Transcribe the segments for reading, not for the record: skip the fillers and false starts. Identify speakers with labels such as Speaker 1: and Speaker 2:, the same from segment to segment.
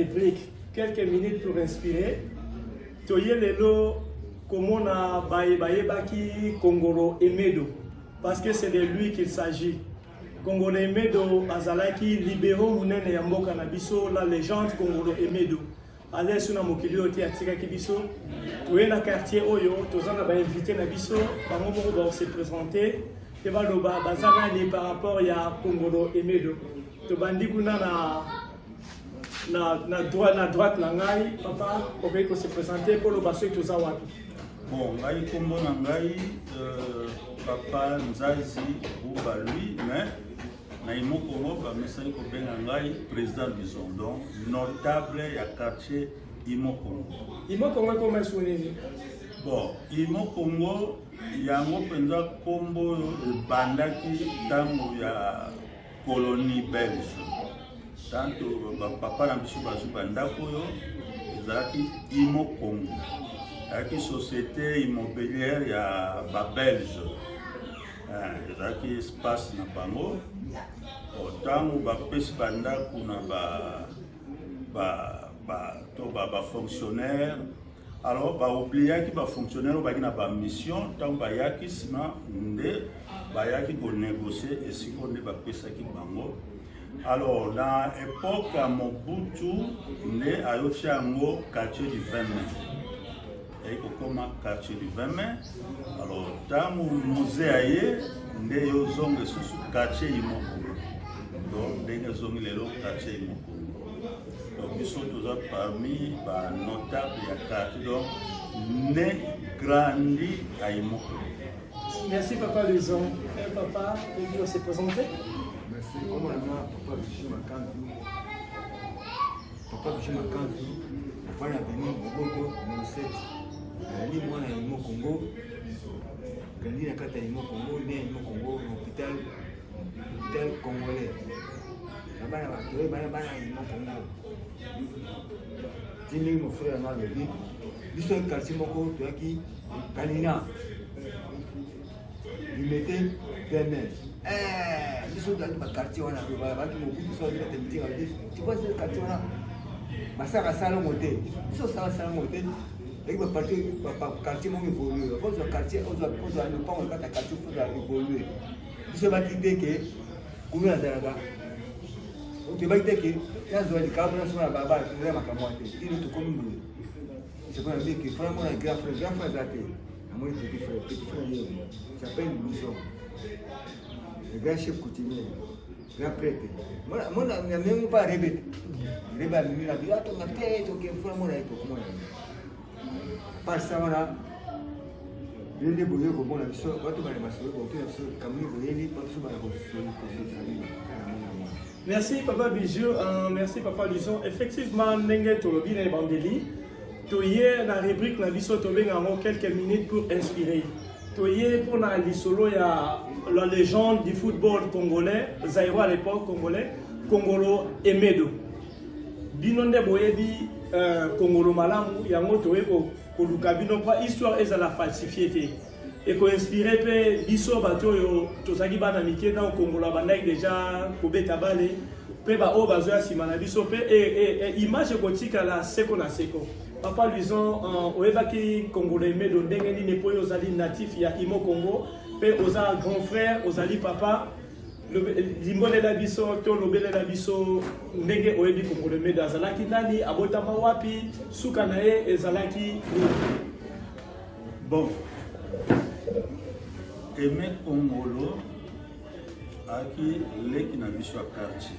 Speaker 1: réplique, quelques minutes pour inspirer. Toye lelo comment na baki Kongolo Emedo, parce que c'est de lui qu'il s'agit. Kongolo Emedo azalaki libéraux munene ya mboka na biso, la légende Kongolo Emedo. Allez sur na mokili oti atika kibiso. Toye na quartier oyo, tozana ba invité na biso, bango moko ba se présenter. Et baloba bazana ni par rapport ya Kongolo Emedo. To bandi kuna na droite na ngai, papa, pour se présenter pour le basso tout ça wapi.
Speaker 2: Bon, ngai kombo na ngai papa Nzazi Bouba lui, mais na imo Congo ba mesai ko benga ngai président du Zondon, notable ya quartier Imo Congo.
Speaker 1: Imo Congo comment sonner? Bon,
Speaker 2: Imo Congo yango penza kombo bandaki tango ya colonie belge. Tanto papa na biso bazuba ndako yo ezalaki Imo Congo, ezalaki société immobilière ya ba belge, ezalaki espace na bango tango bapesi bandako na ba fonctionnaire. Alors oubliaki ba fonctionnaire baki na ba mission tango bayaki sima nde bayaki ko négocier esiko nde bapesaki bango. Alors, dans l'époque à Mobutu, né à Yochango, quartier du 20 mai. Et comme quartier du 20 mai, alors, dans le musée, né Yozong, sous quartier Imoko. Donc, dès que Zong le quartier Imoko. Donc, ils sont tous parmi les notables de quartier. Donc, né grandi à Imoko.
Speaker 1: Merci, papa Luzon. Papa, il va se présenter.
Speaker 3: Merci. Comment on a papa Bichou Makanzu? Papa Bichou Makanzu, on va venir au Congo, au 7. Ali moi na Imo Congo. Grandi na kata Imo Congo, né Imo Congo, hôpital congolais. Là-bas, bana Imo Congo. Tini mon frère m'a dit, l'histoire du quartier Moko, tu as qui Kalina. Il mettait fermé. Ils sont dans le quartier, on a tu vois ce quartier là, ma soeur a salon monté. Ils sont salon monté. Et le quartier m'a évolué. Le quartier, on doit ne pas regarder le quartier pour évoluer. Ils se battent que, combien d'années on te va dire que, quand on a des câbles, on a des barbares, on a des camotes. Il est tout comme nous. C'est pour dire que, vraiment, on a un grand frère. Mon petit frère, il s'appelle Louison. Le grand chef coutumier, grand prêtre. Moi, je n'ai même pas rêvé. Je n'ai pas mis la vie. Attends, ma tête, ok, il faut la monnaie. Par ça, on a. Je l'ai débrouillé comme on a vu ça. Quand on a vu ça, comme on a vu
Speaker 1: merci, papa Bijou. Merci, papa Luzon. Effectivement, Nengue Tolobi et Bandeli. Toye na rubrique na biso tobenga quelques minutes pour inspirer. Toye pour na lisolo ya la légende du football congolais, Zaïro à l'époque congolais, Kongolo Emedo. Binonde boyebi Kongolo malamu yango toye ko luka bino kwa histoire ezala falsifié et ko inspirer pe biso bato yo tozaki bana mike na Kongolo bandaki déjà ko beta bale pe ba o bazo ya sima na biso pe et image kotika la seko na seko. Papa Luzon, oyebaki Kongolo Emedo ndenge nini po ozali natif ya Imo Congo pe oza grand frère ozali papa limbole la biso to lobele la biso ndenge oyebi Kongolo Emedo azalaki nani abotama wapi suka na ye ezalaki
Speaker 2: bon Aimé Kongolo aki leki na biso ya quartier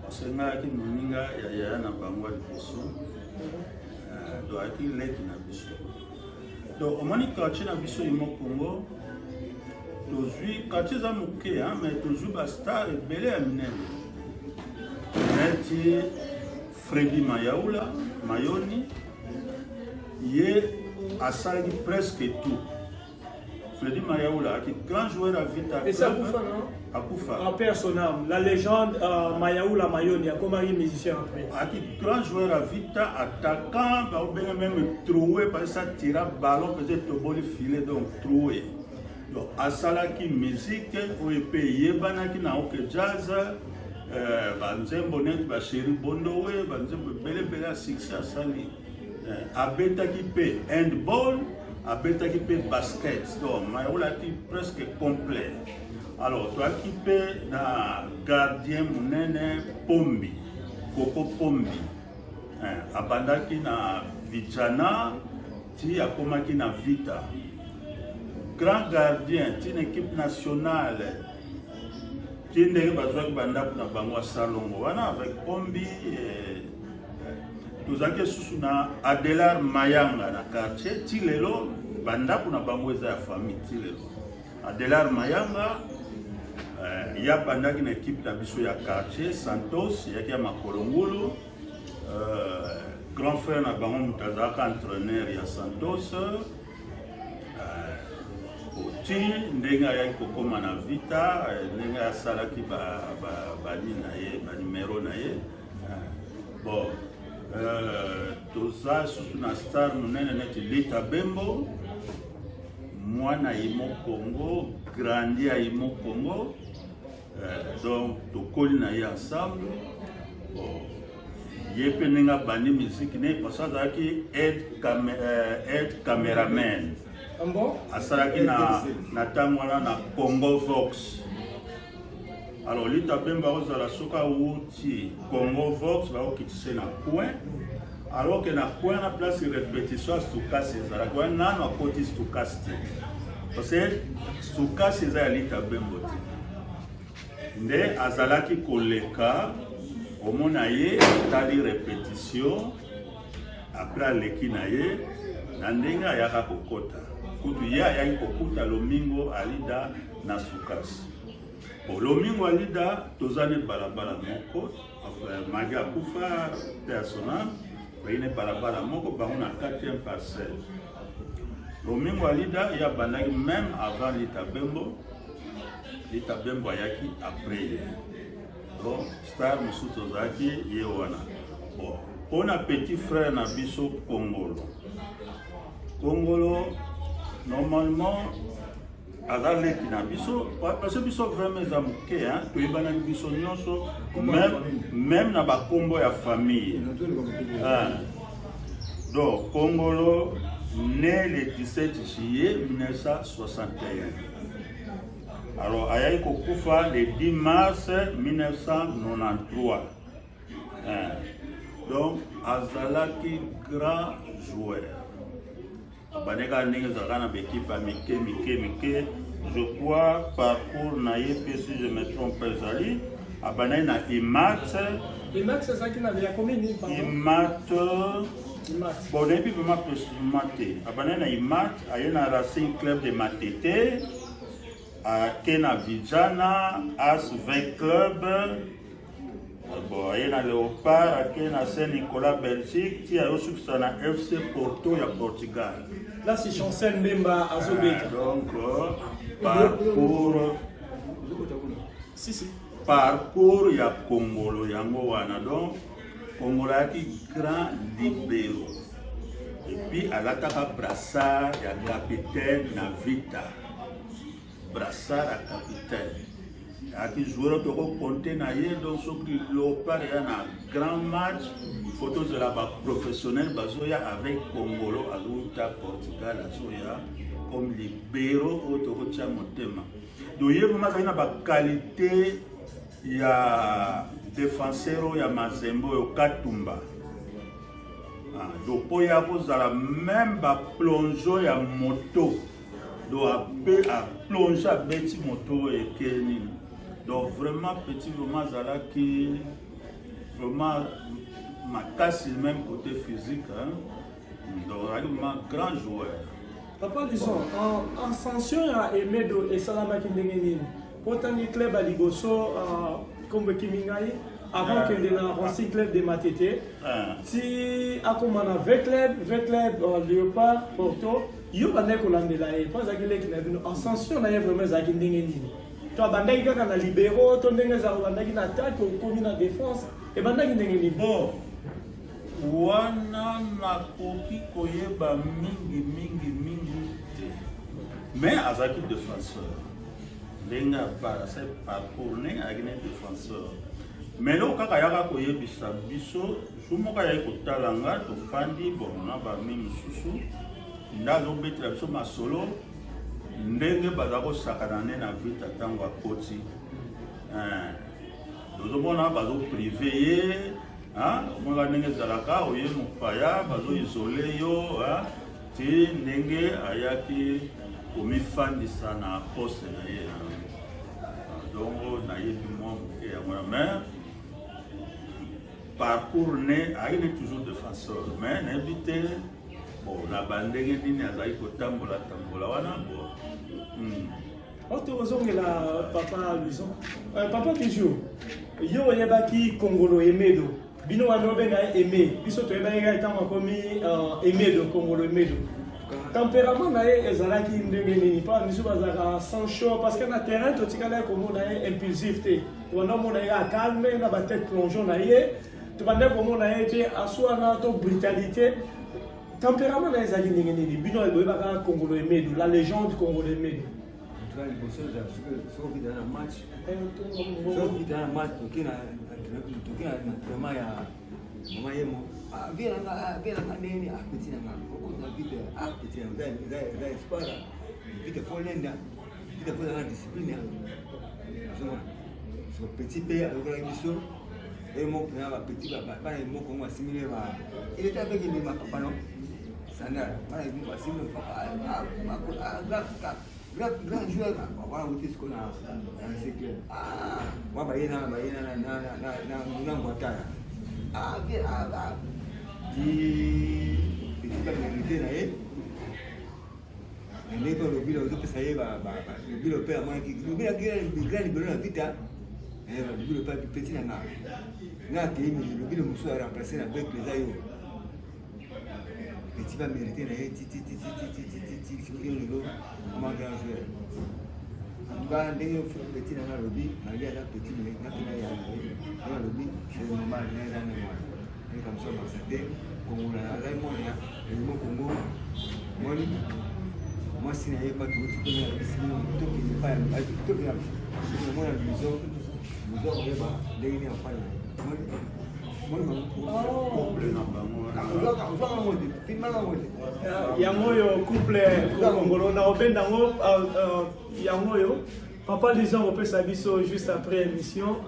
Speaker 2: parce que ngaki moninga ya na bango liboso do aki leki na biso donc omoni quartier na biso Imo Congo tozwi quartier za moke mais tozwi ba star ebele ya minene neti Freddy Mayoni ye asalaki presque tout. Freddy Mayaoula, qui est grand joueur à Vita.
Speaker 1: Et ça Akoufa, non?
Speaker 2: Akoufa.
Speaker 1: En personnel, la légende Mayaoula Mayoni, comment il est musicien après?
Speaker 2: Qui est grand joueur à Vita, attaquant, même troué, parce que ça tire ballon, peut-être au bol filet, donc troué. Donc, à Salaki musique, où il paye Banaki na ok jazz, banzembo neti basheri bondowe banzembo belebele ya succès asali abetaki mpe handball abetaki mpe basket donc mayolaki presque complet. Alors toaki mpe na gardien monene Pombi Koko Pombi abandaki na Vijana ti akomaki na Vita grand gardien ti na équipe nationale ti ndenge bazwaki bandako na bango Salongo wana avec Pombi tozalaki susu na Adelar Mayanga na quartier ti lelo bandako na bango eza ya famille ti lelo Adelar Mayanga ya bandaki na équipe na biso ya quartier Santos yaki ya Makolongulu grand frère na bango moto azalaka entraîneur ya Santos oti ndenge ayaki kokoma na Vita ndenge asalaki bani na ye banimero na ye bon toza susu na star monene neti Lita Bembo mwana Imo Congo grandi ya Imo Congo donc tokoli na ye ensemble ye mpe ndenge abandi musiki ne parce azalaki aide cameraman asalaki na ntango wana na Congo Vox. Alors Lita Bemba ozala soka wuti Congo Vox baokitise na coin alors que na coin na place de répétition Stukasi ezalaki wana nano akoti Stukasi te parce que Stukasi eza ya Lita Bembo te nde azalaki koleka omona ye atali répétition après aleki na ye na ndenge ayaka kokota kutu ye ayaki kokuta Lomingo Alida na Stukasi. Lomingo Alida tozane balabala moko magi akufa personnel bayine balabala moko bango na 4e parcelle. Lomingo Alida ya bandaki même avant Lita Bembo ayaki après. Donc star mosusu tozalaki ye wana. Bon, mpona petit frère na biso Kongolo normalement azaleki na biso parce que biso vraiment eza moke toyebanaki biso nyonso même na bakombo ya famille. Donc Kongolo né le 17 juillet 1961. Alors ayaki kokufa le 10 mars 1993. Donc azalaki grand joueur. Baneka ndenge zaka na équipe à mike je crois parcours na ye si je me trompe pas zali abana na Imat
Speaker 1: c'est ça qui n'a bien combien
Speaker 2: Imat bon et puis vraiment maté abana na Imat aye na Racing Club de Matete à Kena Vijana As 20 Club. Bon, il y a Léopard, il y a Saint-Nicolas Belgique, il y a aussi FC Porto, il y a Portugal.
Speaker 1: Là, c'est Chancel Mbemba Azobeka.
Speaker 2: Donc, parcours. Parcours, il y a Congolo, Yango Wana. Donc, Congolo a grand libéro. Et puis, à l'attaque Brassard, il y a capitaine Navita. Brassard à capitaine. Aki joueur to compter na ye donc so ki Léopard ya na grand match photos de la professionnel bazoya avec Congolo aluta Portugal azoya comme libéro auto tia motema donc ye vraiment na ba qualité ya défenseur ya Mazembo yo Katumba donc po ya kozala même ba plongeon ya moto donc a plonger a beti moto et keni. Donc vraiment petit vraiment Zala qui vraiment ma casse même côté physique donc vraiment grand joueur.
Speaker 1: Papa disons en sanction à Emedo et Salama Kindengeni pourtant le club à Ligoso comme Kimingai avant que le Racing Club de Matete si à comme on a 20 clubs Léopard Porto yo bande ko landela e pas akile ki na en sanction na vraiment za Kindengeni. Toi, bandaki kaka na libéro, to ndenge za bandaki na attaque, komi na défense, et bandaki ndenge ni
Speaker 2: bon. Wana na koki koyeba mingi te. Mais azaki défenseur. Ndenge par ce parcours ne agine défenseur. mais là kaka yaka koyebisa biso sumoka yai kotalanga tofandi bon na bami mosusu ndazo betela biso masolo ndenge baza kosakana ne na vita ntango akoti tozomona bazoprive ye omonaka ndenge ezalaka oye mopaya bazoisole yo ti ndenge ayaki komifandisa na poste na ye donc nayebi mwa moke yango na mais parcours ne ayine toujours défenseur mais nayebi te bon na bandenge nini azali kotambola wana
Speaker 1: bon tozongela papa Luison papa Bijou yo oyebaki Kongolo Emedo bino wana obenga Aimé biso toyebaki ntango akomi Emedo Kongolo Emedo tempérament na ye ezalaki ndenge nini mpa miso bazalaka sans chaud parce que na terrain totikala komona ye impulsif te tobanda komona ye acalme na batete plongeon na ye tobanda komona ye te aswana to brutalité tempérament na ye ezalaki ndenge nini bino boyebaka Kongolo Emedo la légende Kongolo Emedo
Speaker 3: soki dans un match toki na entraînement ya mama yemo vilanga nini apeti nanga okoza vite apeti nanga za espoir vite folenda vite folenda discipline so petit pe akola biso et mon père va petit ba mo ko ma simile ba il était avec lui ma papa non sandara ba il va simile papa grand joueur voilà où est-ce qu'on a c'est clair moi bayina na ngwatara di petit pas mérité na ye mais quand le bilan de ça y est le bilan père moi qui le bilan qui grand bilan na vita le bilan pas du petit na qui le bilan muso a remplacé avec les ayo petit pas mérité na ye ti comment grand joueur en tout cas ndenge petit na lobby maria la petit na ya na lobby c'est normal na ni comme ça dans cette Congo la moi le Congo moi si na pas tout ce que tout qui n'est pas tout qui moi la vision nous avons ndenge ni afanya
Speaker 1: yango yo couple Kongolo na obenda ngo yango yo papa Luison opesa biso juste après émission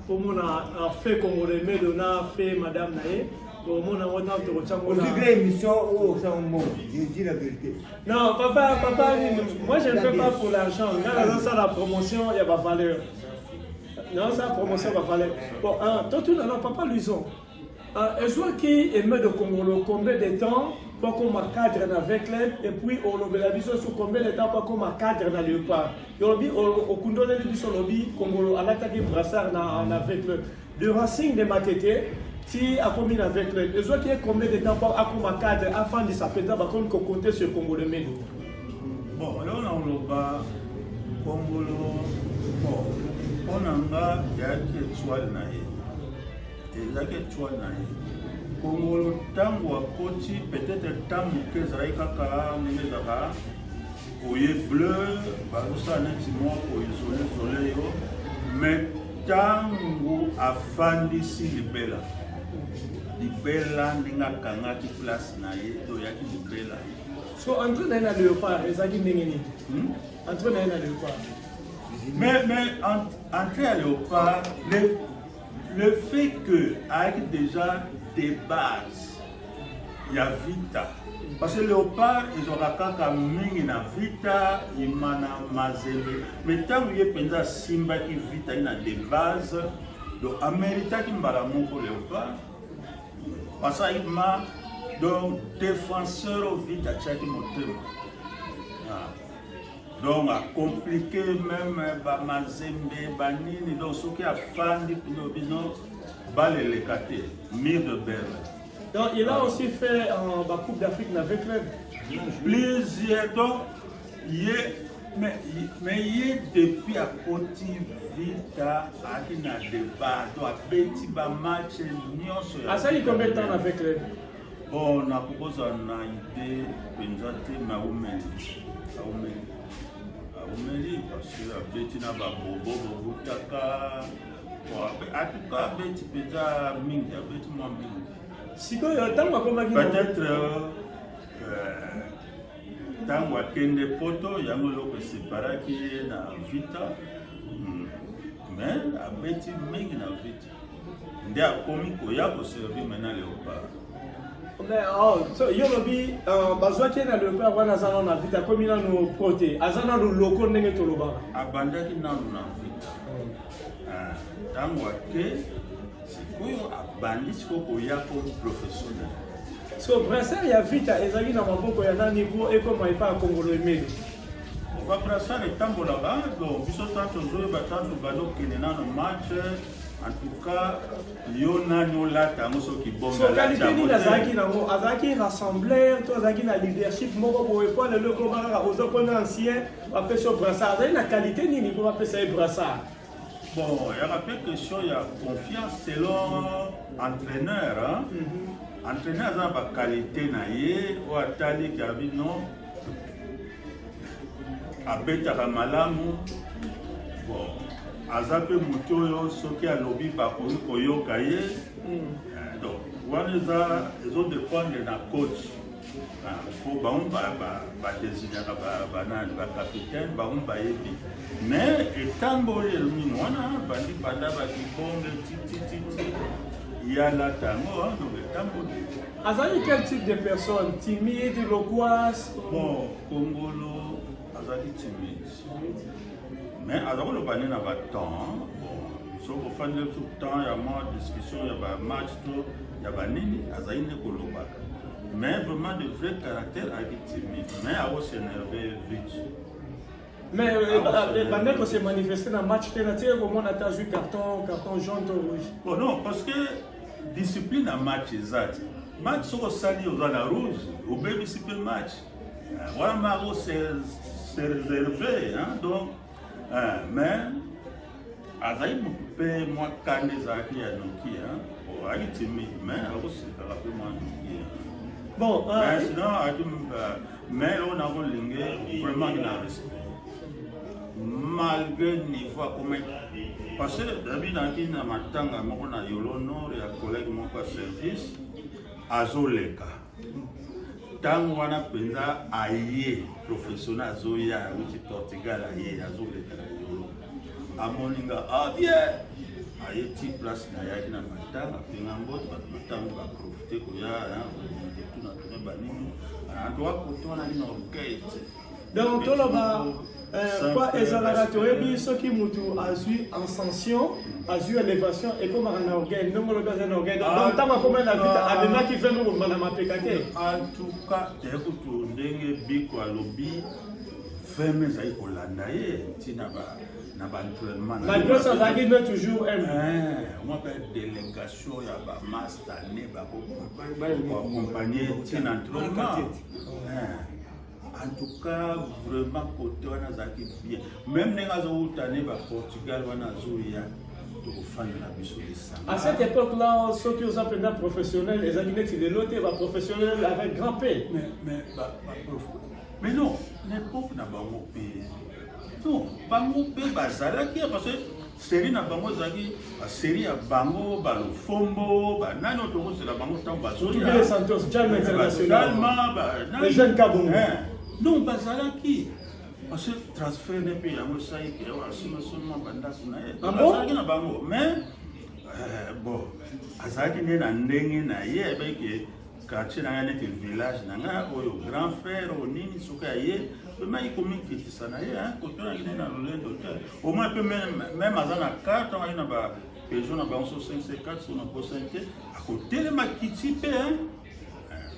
Speaker 1: pour mona fait Kongolo Emedo na fait madame nae pour mona ngona to chango na
Speaker 3: émission au ça mon je dis la vérité
Speaker 1: non papa moi je ne fais pas pour l'argent quand ça la promotion il y a pas valeur. Non, ça promotion va falloir. Bon, tout non, papa Luison. Un joueur qui aimait de Congolo, combien de temps pour qu'on m'a cadre avec l'aide et puis on l'a vu sur combien de temps pour qu'on m'a cadre dans le pas. Il y a dit au Kundole du Solobi, Congolo, à l'attaque brassard avec le. De Racing de Makete, qui a commis avec l'aide. Le joueur qui est combien de temps pour qu'on m'a cadre afin de s'appeler, qu'on compter sur Congolo Emedo.
Speaker 2: Bon, là on a le bas, Congolo. Bon. On a yaki étoile na ye ezalaki étoile na ye Kongolo ntango akoti peut-être ntango moke ezalaki kaka ndenge ezalaka oye bleu bazosala neti moko izole yo mais ntango afandisi libela ndenge akangaki place na ye toyaki libela
Speaker 1: so entre na ye na léopard ezalaki ndenge nini entre na ye na léopard.
Speaker 2: Mais entrer à Léopard, le fait que avec déjà des bases, il y a Vita. Parce que Léopard, ils ont rakaka mingi na Vita, imana mazele. Mais tant que il y a Simba qui Vita, il y a des bases. Donc, Américain qui m'a pour Léopard. Parce qu'il m'a donc défenseur au Vita, tchaki moteur. Donc, à compliquer même Mazembe, Banini, donc ce qui a fait les catés, mire de Berle.
Speaker 1: Donc, il a aussi fait en Coupe d'Afrique avec club.
Speaker 2: Plusieurs, donc, mais il est depuis à côté Vita, à qui n'a débat, donc à petit match,
Speaker 1: ah, ça, il combien de temps avec club?
Speaker 2: Bon, on a proposé une idée, une Naoumeli. Parce que Bettina Babobo, Botaka, En tout cas, abeti peza mingi, abeti mwa mingi.
Speaker 1: Sikoyo ntango akomaki
Speaker 2: Peut-être ntango akende poto yango eloko eseparaki ye na vita, mais abeti mingi na vita nde akomi koya koservi maintenant Léopard.
Speaker 1: yo lobi bazwaki na Léopard wana aza nano na vita akomi nano prote aza nano loko ndenge tolobaka
Speaker 2: abandaki nano na vita ntango ake sikoyo abandi sikoyo koya komi professionnel.
Speaker 1: so brassard ya vita ezalaki na maboko ya nani po ekoma epa ya Kongolo Emeli
Speaker 2: babrassard etambolaka donc biso tanto ozoyeba tanto bazokende nano match. En tout cas, yo nani olata yango soki bonga
Speaker 1: so qualité nini azalaki nango azalaki rassembleur to azalaki na leadership moko boye po lelo ekobaka oza mpona ancien bapesa yo brassard azali na qualité nini po bapesa ye brassard.
Speaker 2: Bon, il y a une question, il y a confiance selon entraîneur. Entraîneur a une qualité ou atali qui a dit non. Abeta Ramalamu. Bon, Azape Moutoyo, ce qui a lobby par Koyo Kaye. Donc, ils ont dépendre de la coach. Pour désigner le capitaine, mais étant donné que nous
Speaker 1: avons quel type de personne? Timide, loquace?
Speaker 2: Bon, Congolo, Azali timide. Mais alors le banné n'a pas de temps. Bon, sauf au fin de tout le temps, il y a moins de discussion, il y a un match, il y a un nini, Azali ne kolobaka. Mais vraiment de vrai caractère avec timide. Mais à vous s'énerver vite.
Speaker 1: Mais Bandeko s'est manifesté dans le match, comment on a joué carton jaune ou rouge?
Speaker 2: Bon non, parce que discipline en match exact. Match sur le sali aux la rouge, au baby discipline match. Voilà, Maro c'est réservé, hein, donc. Mais Azaï m'occupait moi quand les acquis à Nokia, pour aller timide, mais aussi rapidement Nokia.
Speaker 1: Bon,
Speaker 2: mais sinon, mais on a vraiment un respect. Malgré le niveau comment parce que d'habitude dans qui na matanga moko na yolo nord ya collègue moko service azoleka tango wana penza aye professionnel azoya uti Portugal aye azoleka na yolo amoninga bien aye ti place na yaki na matanga penga mboto matanga ba profiter ko ya tout na tout banini en doit kotona ni orgueil
Speaker 1: donc tout là-bas quoi ezalaka toyebi soki mutu azwi ascension azwi élévation ekoma na orgueil ndongo lobi aza na orgueil donc ntango akoma na vita amemaki vraimen kobima na mapeka te.
Speaker 2: En tout cas tekutu ndenge biko alobi vraimen ezali kolanda ye ntina na baentraînement
Speaker 1: malgré ça azalaki nde toujours
Speaker 2: mwa mpe délégation ya bamaster ne bakoaccompagne ntina entraînement. En tout cas, vraiment, côté on a bien. Même les Azoutanais, Portugal, on a Zouya, pour faire la mission de ça.
Speaker 1: À cette époque-là, ceux qui ont appelé professionnels, les animés de l'autre, professionnels avec grand P.
Speaker 2: Mais non, l'époque n'a pas de non, Bango P, Bazalaki, parce que série n'a pas de série à Bango, Balofombo, Nano, c'est la Bango Tambazoya.
Speaker 1: Les Santos, Jam International. Les jeunes Kabongo.
Speaker 2: Non, Bazalaki. Parce que transfert n'est pas un mosaïque, il y a seulement Bazalaki na Bango. Mais, bon, Azalaki n'est pas un avec quartier dans le village, au grand frère, au Nini, Soukaye, mais il communique qui s'en a, au moins, même à la carte, on a une personne à 554 sur notre pourcentage, à côté de ma kitty,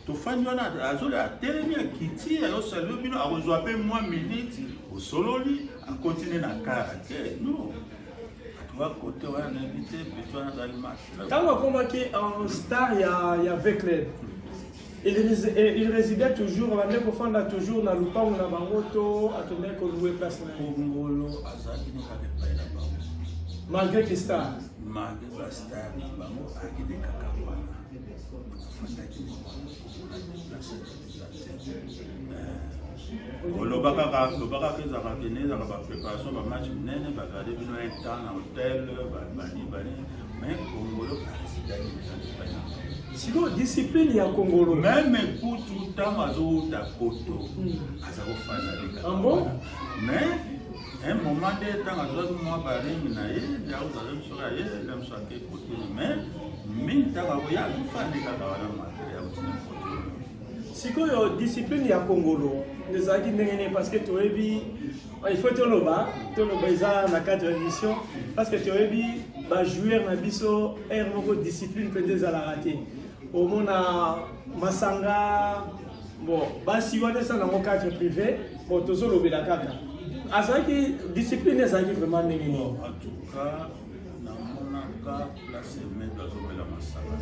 Speaker 2: tofanywana azola atelemi akiti ayo salo bino akozwa pe mwa minute osololi akontinue na karaté non toi côté wana na invité plutôt na match
Speaker 1: quand on akomaki en star ya Veklen il résidait toujours on pour faire toujours na lupango na bango to atondait ko louer place na
Speaker 2: Kongolo azaki ne ka pas na bango
Speaker 1: malgré que star
Speaker 2: na bango akide kakabana lobaka kezaka kene ezaka bapréparation bamatch minene bagarde bino un temps na hôtel bali mais kongolo asidaki
Speaker 1: siko discipline ya kongolo
Speaker 2: même kutu ntango azouta koto aza kofanda leka mais un moment nde ntango azwaki mwa baringi na ye yakozala bisoka ye lemso ake kote mais mingi ntango akoya azofandi kaka wana matere ya kotina kote
Speaker 1: sikoyo discipline ya kongolo ezalaki ndenge nini parce que toyebi il faut toloba eza na cadre émission parce que toyebi bajoueur na biso aire moko discipline mpe nde ezalaka te omona masanga bon basi wana eza nango cadre privé bon tozolobela kaka azalaki discipline ezalaki vraiment ndenge nini
Speaker 2: en tout cas namonaka place emedo azomela masanga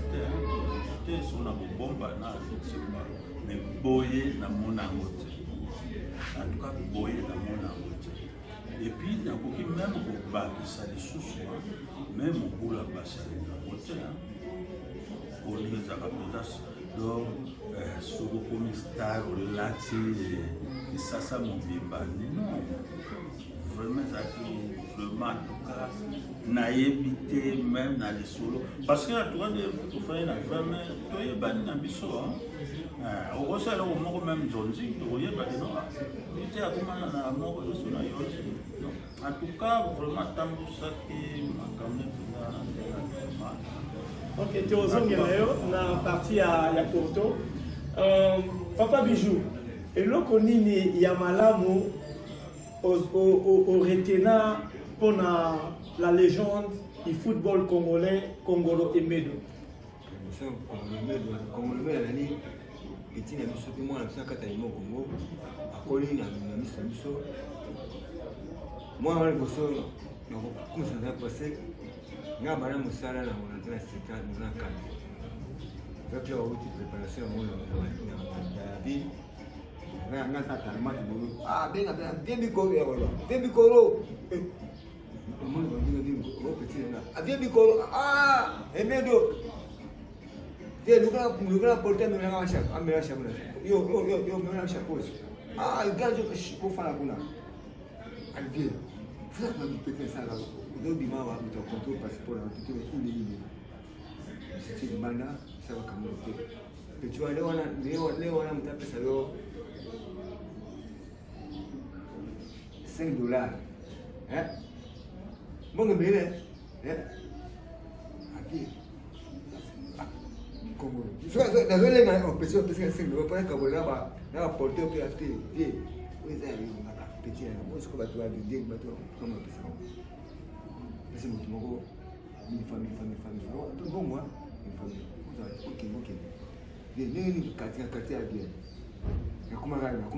Speaker 2: te so na kobomba na azotiba mais boye namona yango te en tout cas boye namona yango te et puis nakoki même kobakisa lisusu même mokula basali yango te olingi ezalaka mpenza donc soki okomi star olati esasa mobimba non vraiment ezalaki vraiment en tout cas nayebi te même na lisolo parce que en tout cas tofai na vraiment toyebani na biso okosala eloko moko même nzonzi tokoyebani no te akomana na moko nyonso na yo en tout cas vraiment tambusaki makambo mpena
Speaker 1: ok tozongela yo na partie ya Porto Papa Bijou eloko nini ya malamu oretena mpona la légende du football congolais Kongolo Emedo
Speaker 3: Kongolo Emedo nani etina biso pe mwana biso akata limo Kongo akoli na miso biso mwana wana liboso nakokumisa na pase nga bana mosala na monantena seka na kande donc là outi préparation ya mwana na vie nga sa talma bolo benga bien bikolo ya wala bien bikolo mwana ba binga petit na bien bikolo Emedo te lukana porter me nga washa amela shamula yo me nga washa pose gajo ko fana kuna alvie funa kwa petit ça là do bima wa mto contrôle passeport na tutu ile ile sisi banda sawa kama te petit wale leo wana mtapesa leo $5 bongo mbele aki como so dazole na opesio $5 para kabola ba na porter o que até vie pois é na petit na moço ko batwa de ding batwa kama pesa pesa muito mogo ni famille to bongo ni famille ok ni katia bien nakuma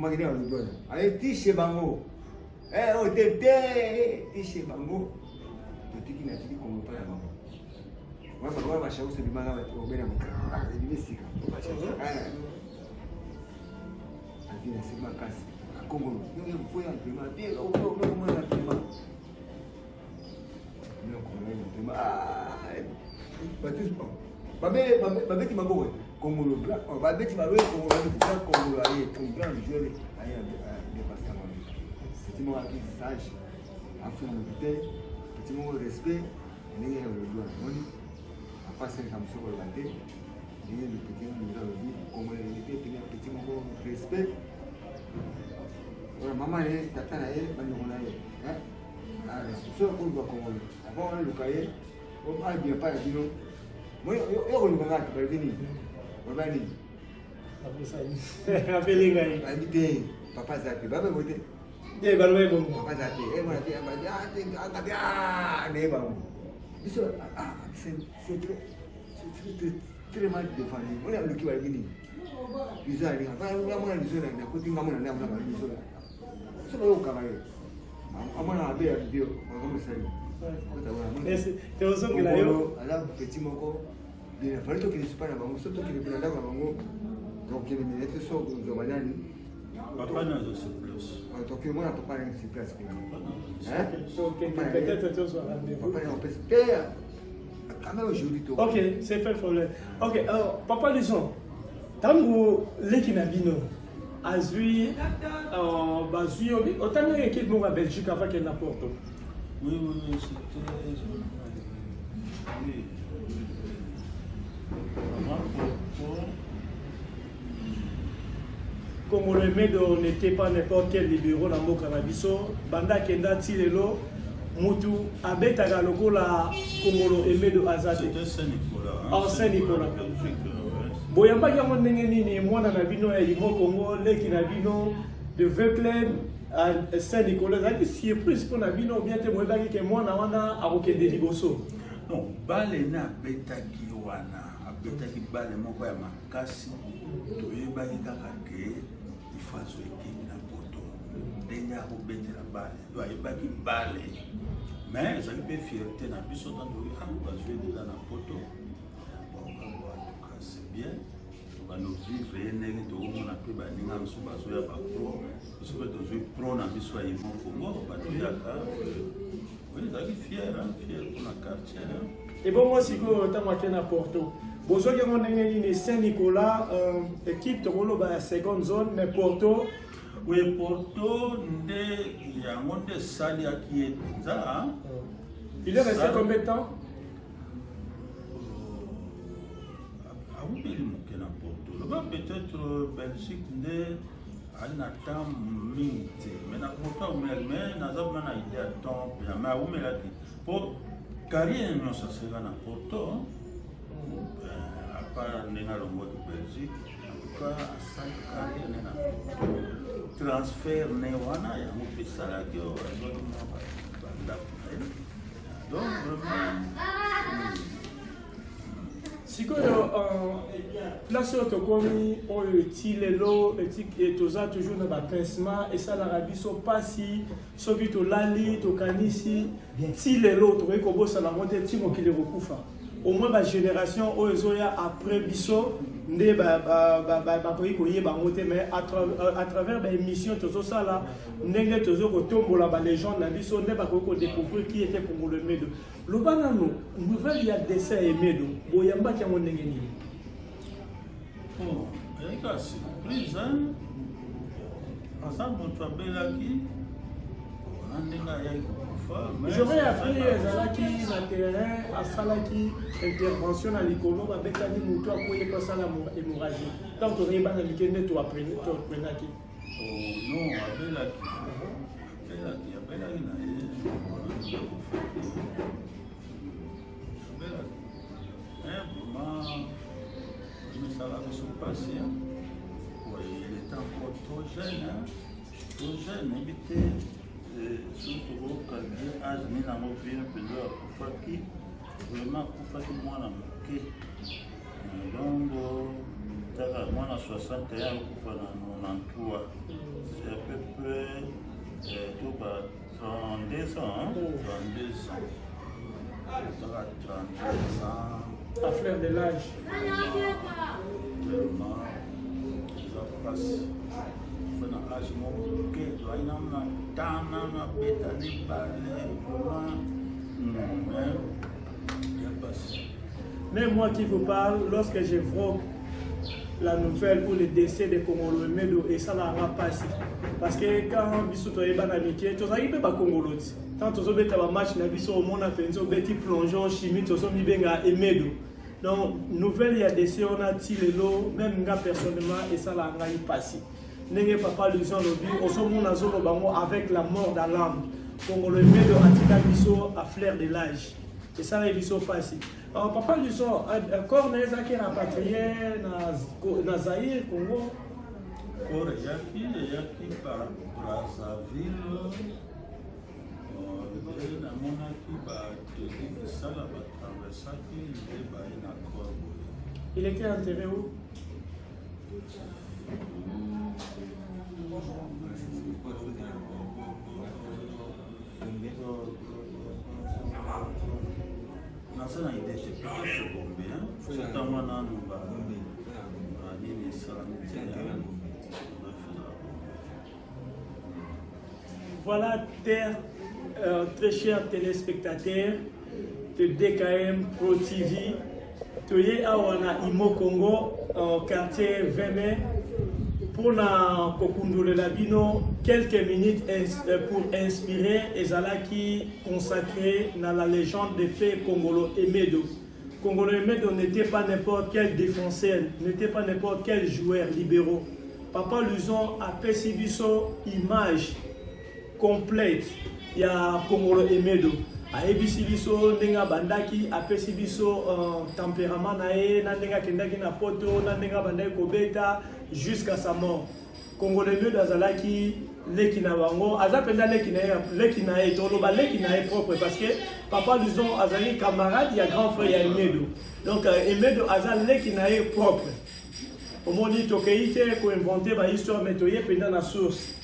Speaker 3: gani walibona aye tishe bango tishe bango totiki na tiki Kongo pala bango wapa bashausa bimanga batobena mukaka ibisika avina sima kasi Kongo yo mfoya mpema bien okomona mpema babeti maboko Kongolo black babeti babeti Kongolo aye grand joueur aye département c'est moi qui sage afin de petit mot respect ndenge ya lodwa moni apasa kama soko bante ndenge le petit mot de vie Kongolo était petit mot respect mama ye tata na ye banyo na ye so ko ba Kongolo avant le cahier on a bien pas bino moi yo ko nganga ka bini babani
Speaker 1: apeli ngai
Speaker 3: abite papa zake baba bote
Speaker 1: balwe bon
Speaker 3: papa zake mwana te abadi ne ba biso c'est très mal défendu on a le qui va bini bizarre va mwana biso na kotinga mwana na mwana biso so ba yo kamaye amana abe ya video ngombe sasa
Speaker 1: tozongela yo
Speaker 3: ala petit moko bien fallait que les super bango surtout que les blanda bango donc les minutes sont de banani
Speaker 2: papa na zo se plus
Speaker 3: donc moi na papa na se place
Speaker 1: so peut-être tu sois
Speaker 3: papa na pèse terre quand même aujourd'hui tout
Speaker 1: ok c'est pas le problème ok alors papa Lison tango leki na bino azui bazui autant que équipe mon Belgique avant qu'elle n'apporte.
Speaker 2: Oui, c'était. Oui.
Speaker 1: Comme le Médo n'était pas n'importe quel libéraux dans mon cannabiso, Banda Kenda Tilelo, Moutou, Abeta Lokola, Komolo et Médo Azate.
Speaker 2: C'était Saint-Nicolas.
Speaker 1: Ah, Saint-Nicolas. Boyamba Yamon Nengeni, moi dans Nabino et Imo Congo, les Kinabino, de Veuclen à Saint-Nicolas, c'est plus pour Nabino, bien te moyens que moi, Nawana, à Rokende Liboso.
Speaker 2: Non, Balena Beta Kiwana, Beta Kibale Mokoya Makasi, Toyeba Kakake, il faut se équipe na poto. Denya Robete la balle, Toyeba Kibale. Mais ça peut fierté na biso dans le camp, on va jouer dans la poto. C'est bien. On va nous vivre et nous on a pu baninga msu bazo ya ba pro. Parce que dans jouer pro na biso ya Imo Congo, ba tuya ka. Oui, ça est fier pour la quartier.
Speaker 1: Et bon, moi, si vous êtes à Porto, vous avez une Saint-Nicolas, équipe de Rolo, la seconde zone, mais Porto.
Speaker 2: Oui, Porto, il y a un monde de Salia qui est là.
Speaker 1: Il est resté combien de temps?
Speaker 2: Ah oui, il est à Porto. Peut-être Belgique, il attend minute. Mais na Porto, mais na zone na idée à temps. Mais où me l'a dit? Pour carrière, non, ça sera na Porto. À part Néna Longo de Belgique, en tout cas, à 5 carrières, Néna. Transfert Néwana, il y a un peu ça là qui est donc vraiment.
Speaker 1: Si vous place que comme on utilise l'eau et tout ça toujours dans le pincement et ça l'Arabie so pas si celui to lali to kanisi si l'eau to eko bossa la monte ti mo ki le recouffa au moins la génération o ezoya après biso ndé ba ko yeba monte mais à travers ba émission to ça là ndenge to zo ko tombola ba légende na biso ndé ba ko découvrir qui était pour le Médo le banano nouvelle ya dessin et Médo boyamba ki mon ndenge ni.
Speaker 2: Bon, il y a une surprise, hein? Ensemble, on va bien là qui.
Speaker 1: J'aurais appris Zalaki na terrain à Salaki intervention à l'école avec la Moutoua pour y passer l'hémorragie. Donc, on est dans le week-end, tu apprends qui.
Speaker 2: Oh non, avec la qui. Avec la qui. Ça va se passer. Oui, il est encore trop jeune, éviter surtout quand il a mis dans nos vies plusieurs fois qui vraiment pour faire moi la moquée. Donc, moi à 61 pour faire 93, c'est à peu près 32 ans. 32 ans. 32 ans.
Speaker 1: À fleur de l'âge.
Speaker 2: Vraiment, ça passe. Il faut un âge moqué, il y a un temps, il y a pas.
Speaker 1: Mais moi qui vous parle, lorsque j'évoque la nouvelle pour le décès de Komolo Médo, et ça n'a pas passé. Parce que quand Bissouto est bananiqué, tu n'arrives pas à Congolo. Quand tu as un match, tu as au monde, tu as un plongeon chimique, tu as un Médo. Donc, nouvelle, il y a des décès, on a tiré l'eau, même moi personnellement, et ça n'a pas passé. N'est pas le genre de avec la mort d'Alam. Congolo Médo a tiré à fleur de l'âge. Et ça, il est passé. Alors, papa, ils sont encore les qui rapatriés dans Zaïre, Congo.
Speaker 2: Il y a qui par Brazzaville, il y a qui ça va traverser
Speaker 1: il était enterré où?
Speaker 2: Nasa na idée c'est peut-être combien? C'est un moment où
Speaker 1: voilà, très chers téléspectateurs de DKM Pro TV. Tu es à Imo Congo, au quartier 20 mai, pour na kokundole la bino quelques minutes pour inspirer ezalaki consacré dans la légende des faits Kongolo Emedo. Kongolo Emedo n'était pas n'importe quel défenseur, n'était pas n'importe quel joueur libéraux. Papa Luzon a perçu biso image complète ya Kongolo Emedo. A ebisi biso ndenga bandaki a perçu biso tempérament na ye na ndenga kendaki na poto na ndenga bandaki kobeta jusqu'à sa mort. Kongolo Emedo azalaki leki na bango azapenda leki na ye toloba leki na ye propre parce que Papa Luzon azali camarade ya grand frère ya Emedo. Donc Emedo azal leki na ye propre. Omoni tokeite ko inventer ba histoire metoye penda na source.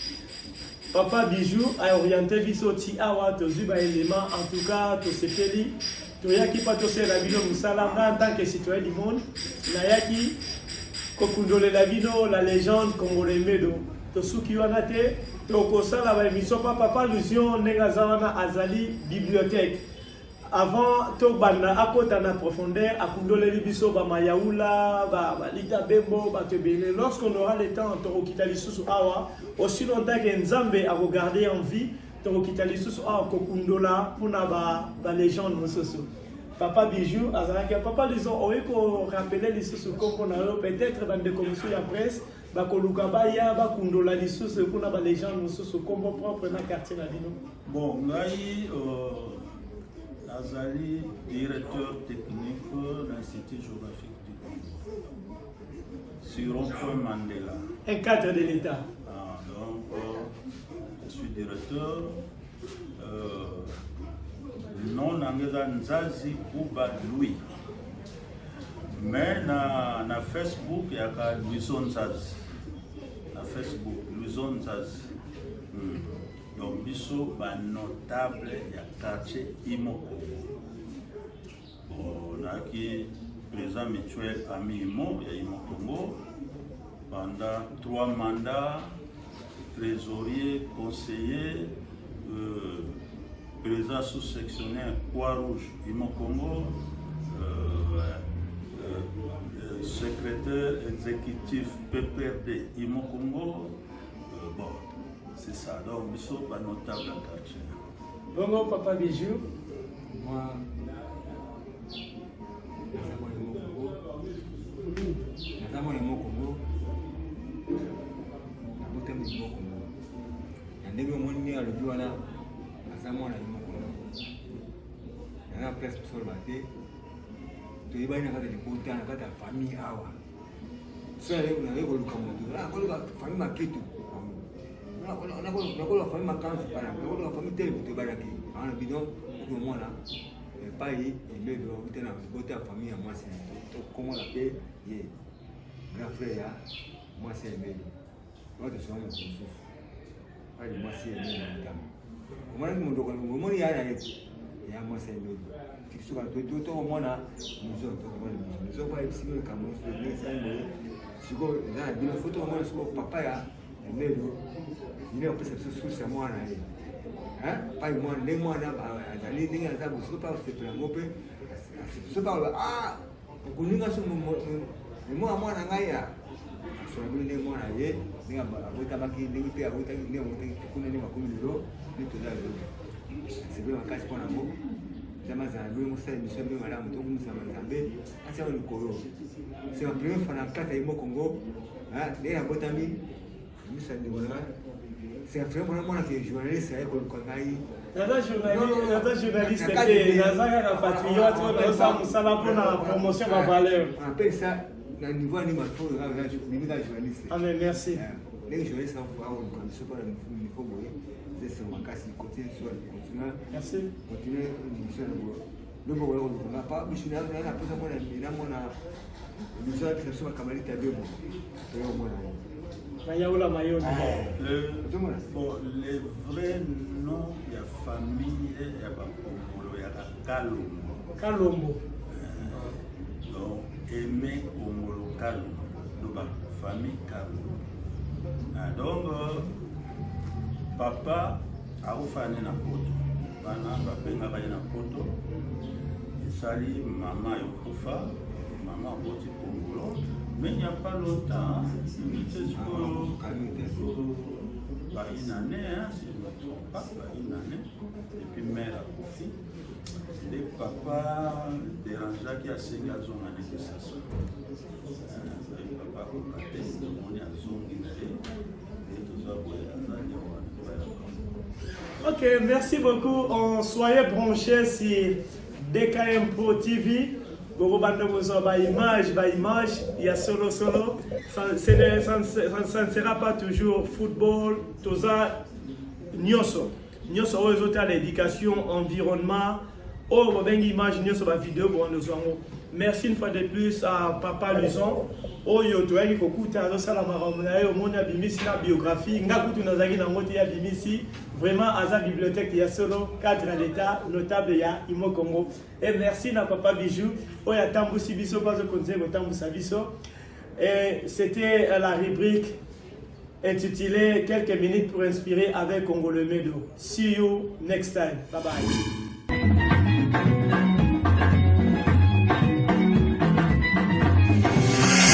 Speaker 1: Papa Bijou a orienté biso ti awa tozuba élément en tout cas to sepeli to yaki pa to sera bino musala en tant que citoyen du monde na yaki kokundole la bino la légende Kongolo Emedo to suki wana te to kosala ba émission Papa Luzon nenga zawana azali bibliothèque avant to banda akota na profondeur akundole biso ba mayaula ba lita bembo ba tebele lorsqu'on aura le temps to kokitali susu awa aussi longtemps que Nzambe a regardé en vie to kokitali susu awa kokundola puna ba légende mososo. Papa Bijou azalaki Papa Luzon oyeko rappeler lisusu kompo na yo peut-être bande commission ya presse ba koluka baya ba kundola lisusu kuna ba légende mososo kompo propre na quartier na bino.
Speaker 2: Bon ngai Azali, directeur technique de l'Institut géographique du Congo, sur Rond-Point Mandela.
Speaker 1: Un cadre de l'État.
Speaker 2: Donc, je suis directeur. Non, Nangeza Nzazi Kouba Louis. Mais na Facebook, il y a Luizon Nzazi. Na Facebook, Luizon Nzazi. Donc, biso ba notable ya quartier Imoko. On a qui président mutuel ami Imo ya Imokongo pendant 3 mandats, trésorier, conseiller, président sous-sectionnaire Croix-Rouge Imokongo, secrétaire exécutif PPRD Imokongo. Bon. C'est ça, donc ils sont pas notables en quartier.
Speaker 1: Bongo Papa Bijou.
Speaker 3: Moi, nakola famille makansi pana nakola famille tele kuto baraki ana bidon ko mona pa yi Emedo utena bota famille ya mwasi to komo la pe ye grand frère ya mwasi Emedo wote sio mo kusufu ali mwasi Emedo ndam omana mundo ko ngomoni ya yetu ya mwasi Emedo tikisuka to mona muzo to mona muzo pa isimo kama ni sango siko na bino foto mona siko papa ya Emedo il a pris ce souci à moi là pas moi les moi là azali ninga za buso pa se plangope se pa ah kuninga so mo moi na ngai ya so ni mo na ye ninga bota baki ningi pe abota ni mo kuna ni makumi lilo ni to da lilo se be makasi pona mo zama za lui mo sai mission be mala mo to kumisa manzambe acha ni koro c'est la première fois na kata imo Congo ni abota mi misandi bona. C'est vraiment qui est journaliste, c'est qu'on aille.
Speaker 1: Nada journaliste, nada patriote, ça pour la promotion de valeur.
Speaker 3: On appelle ça, dans le niveau animal, il journaliste.
Speaker 1: Ah mais merci.
Speaker 3: Les journalistes, on ne sait pas il faut voir. C'est mon cas, il continue sur le continent.
Speaker 1: Merci.
Speaker 3: Continuez l'émission. Le bon, on n'a pas, je suis là, on a plus ou moins, nous avons fait sur la caméra de Tabémo.
Speaker 1: Mayaoula Mayoni.
Speaker 2: Bon, les vrais noms de la famille, il y a Kalombo.
Speaker 1: Kalombo.
Speaker 2: Donc, Aimé Omolo Kalombo. Donc, la famille Kalombo. Donc, papa a offert na poto. Bana, papa a na poto. Sali, maman yokufa. Maman a boti Kongolo. Mais il n'y a pas longtemps, pas une année, si je ne me trompe pas une année, et puis mère a confié. Le papa dérangea qui a 5 ans à négociation. Le papa a contacté, on est à zone et tout ça pour
Speaker 1: Ok, merci beaucoup. Soyez branchés sur DKM Pro TV. Vous avez image, il y a solo. Ça ne sera pas toujours football, tout ça. Nyoso. Nyoso, aux autres, l'éducation, environnement. Oh, vous avez une image, nyoso, la vidéo, merci une fois de plus à Papa Luson. Oh, yo, tu as dit que tu as dit la biographie. Vraiment, à la bibliothèque, il y a solo cadre à l'État, notable, il y a Imo Congo. Et merci à Papa Bijou. Oh, il y a Tambou Sibiso, pas de conseil, mais Tambou Sabiso. Et c'était la rubrique intitulée Quelques minutes pour inspirer avec Congo le Médo. See you next time. Bye bye.